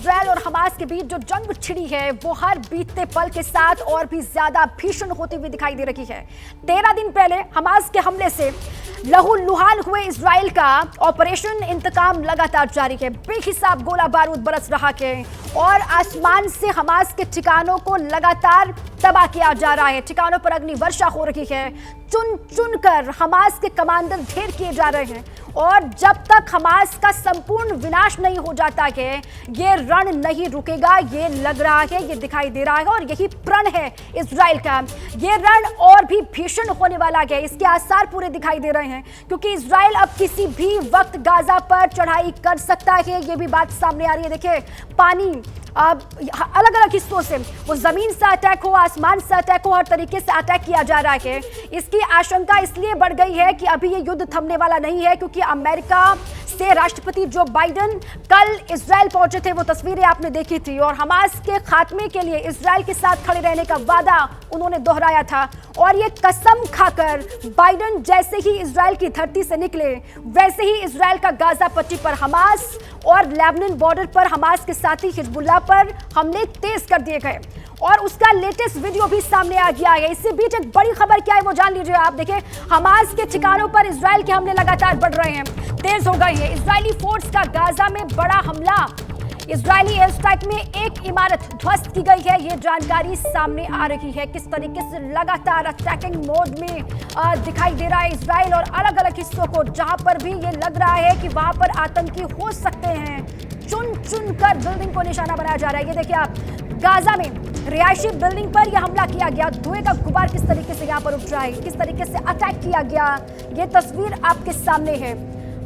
Israel और Hamas के बीच जो जंग छिड़ी है वो हर बीतते पल के साथ और भी ज्यादा भीषण होती हुई दिखाई दे रही है। 13 दिन पहले हमास के हमले से लहूलुहान हुए इजराइल का ऑपरेशन इंतकाम लगातार जारी है। बेहिसाब गोला बारूद बरस रहा है और आसमान से हमास के ठिकानों को लगातार तबाह किया जा रहा है। ठिकानों पर अग्नि वर्षा हो रही है। चुन चुन कर हमास के कमांडर ढेर किए जा रहे हैं और जब तक हमास का संपूर्ण विनाश नहीं हो जाता है ये रण नहीं रुकेगा। ये लग रहा है, ये दिखाई दे रहा है और यही प्रण है इजराइल का। ये रण और भी भीषण होने वाला है, इसके आसार पूरे दिखाई दे रहे हैं क्योंकि इजराइल अब किसी भी वक्त गाजा पर चढ़ाई कर सकता है। ये भी बात सामने आ रही है। देखिए, पानी अलग अलग हिस्सों से, वो जमीन से अटैक हो, आसमान से अटैक हो, हर तरीके से अटैक किया जा रहा है। इसकी आशंका इसलिए बढ़ गई है कि अभी ये युद्ध थमने वाला नहीं है क्योंकि अमेरिका से राष्ट्रपति जो बाइडेन कल इजराइल पहुंचे थे, वो तस्वीरें आपने देखी थी और हमास के खात्मे के लिए इजराइल के साथ खड़े रहने का वादा उन्होंने दोहराया था। और ये कसम खाकर बाइडेन जैसे ही इजराइल की धरती से निकले वैसे ही इजराइल का गाजा पट्टी पर हमास और लेबनान बॉर्डर पर हमास के साथी हिजबुल्लाह पर हमले तेज कर दिए गए और उसका लेटेस्ट वीडियो भी सामने आ गया है। इससे बीच एक बड़ी खबर क्या है वो जान लीजिए आप। देखिए, हमास के ठिकानों पर इजराइल के हमले लगातार बढ़ रहे हैं, तेज हो गए हैं। इजरायली फोर्स का गाजा में बड़ा हमला। इजरायली एयर स्ट्राइक में एक इमारत ध्वस्त की गई है, ये जानकारी सामने आ रही है। किस तरीके से लगातार अटैकिंग मोड में दिखाई दे रहा है इजराइल और अलग अलग हिस्सों को जहां पर भी ये लग रहा है कि वहां पर आतंकी हो सकते हैं, चुन चुन कर बिल्डिंग को निशाना बनाया जा रहा है। ये देखिए आप, गाजा में रिहायशी बिल्डिंग पर यह हमला किया गया। धुएं का गुबार किस तरीके से यहाँ पर उठ रहा है, किस तरीके से अटैक किया गया, ये तस्वीर आपके सामने है।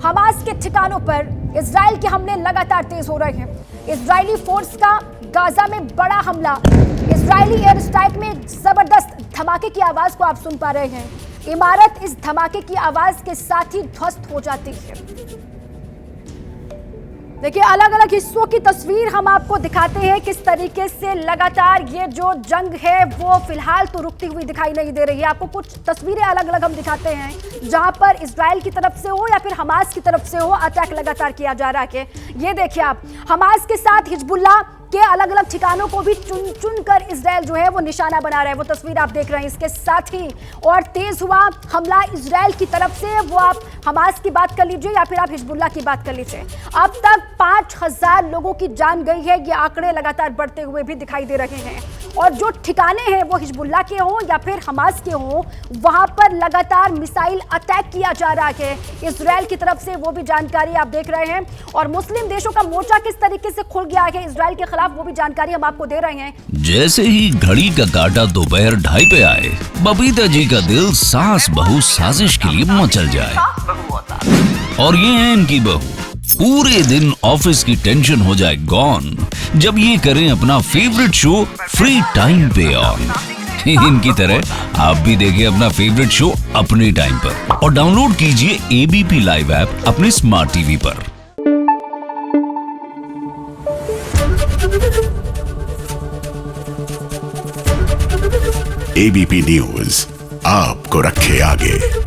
हमास के ठिकानों पर इजराइल के हमले लगातार तेज हो रहे हैं। इजरायली फोर्स का गाजा में बड़ा हमला। इजरायली एयर स्ट्राइक में जबरदस्त धमाके की आवाज को आप सुन पा रहे हैं। इमारत इस धमाके की आवाज के साथ ही ध्वस्त हो जाती है। देखिए, अलग अलग हिस्सों की तस्वीर हम आपको दिखाते हैं किस तरीके से लगातार ये जो जंग है वो फिलहाल तो रुकती हुई दिखाई नहीं दे रही है। आपको कुछ तस्वीरें अलग अलग हम दिखाते हैं जहां पर इजराइल की तरफ से हो या फिर हमास की तरफ से हो अटैक लगातार किया जा रहा है। ये देखिए आप, हमास के साथ हिजबुल्लाह के अलग अलग ठिकानों को भी चुन चुन कर इजराइल जो है वो निशाना बना रहा है। वो तस्वीर आप देख रहे हैं। इसके साथ ही और तेज हुआ हमला इजराइल की तरफ से, वो आप हमास की बात कर लीजिए या फिर आप हिजबुल्लाह की बात कर लीजिए। अब तक 5000 लोगों की जान गई है। ये आंकड़े लगातार बढ़ते हुए भी दिखाई दे रहे हैं और जो ठिकाने हैं वो हिजबुल्लाह के हों या फिर हमास के हों, वहां पर लगातार मिसाइल अटैक किया जा रहा है इजराइल की तरफ से। वो भी जानकारी आप देख रहे हैं और मुस्लिम देशों का मोर्चा किस तरीके से खुल गया है इजराइल के खिलाफ, वो भी जानकारी हम आपको दे रहे हैं। जैसे ही घड़ी का काटा दोपहर 2:30 पे आए, बबीता जी का दिल सास बहू साजिश के लिए मचल जाए। और ये है इनकी बहू, पूरे दिन ऑफिस की टेंशन हो जाए गॉन जब ये करें अपना फेवरेट शो फ्री टाइम पे ऑन। इनकी तरह आप भी देखिए अपना फेवरेट शो अपने टाइम पर और डाउनलोड कीजिए एबीपी लाइव ऐप अपने स्मार्ट टीवी पर। एबीपी न्यूज आपको रखे आगे।